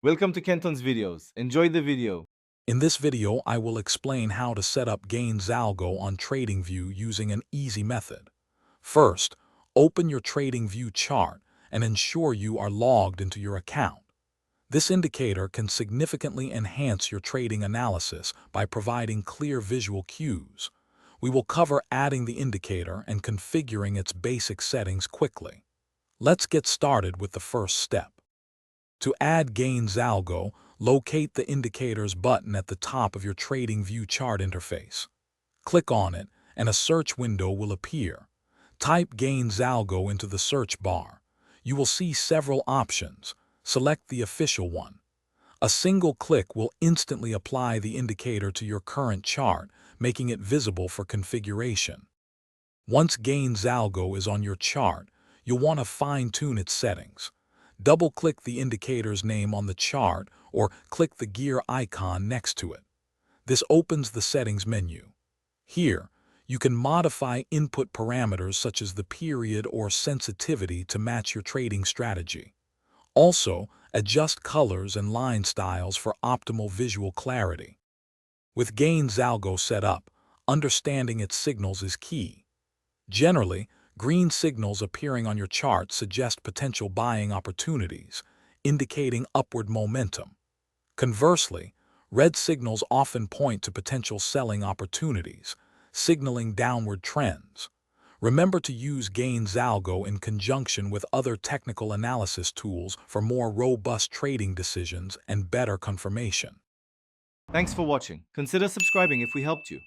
Welcome to Kenton's videos. Enjoy the video. In this video, I will explain how to set up GainzAlgo on TradingView using an easy method. First, open your TradingView chart and ensure you are logged into your account. This indicator can significantly enhance your trading analysis by providing clear visual cues. We will cover adding the indicator and configuring its basic settings quickly. Let's get started with the first step. To add GainzAlgo, locate the Indicators button at the top of your TradingView chart interface. Click on it, and a search window will appear. Type GainzAlgo into the search bar. You will see several options. Select the official one. A single click will instantly apply the indicator to your current chart, making it visible for configuration. Once GainzAlgo is on your chart, you'll want to fine-tune its settings. Double-click the indicator's name on the chart or click the gear icon next to it. This opens the settings menu. Here, you can modify input parameters such as the period or sensitivity to match your trading strategy. Also, adjust colors and line styles for optimal visual clarity. With GainzAlgo set up, understanding its signals is key. Generally, green signals appearing on your chart suggest potential buying opportunities, indicating upward momentum. Conversely, red signals often point to potential selling opportunities, signaling downward trends. Remember to use GainzAlgo in conjunction with other technical analysis tools for more robust trading decisions and better confirmation. Thanks for watching. Consider subscribing if we helped you.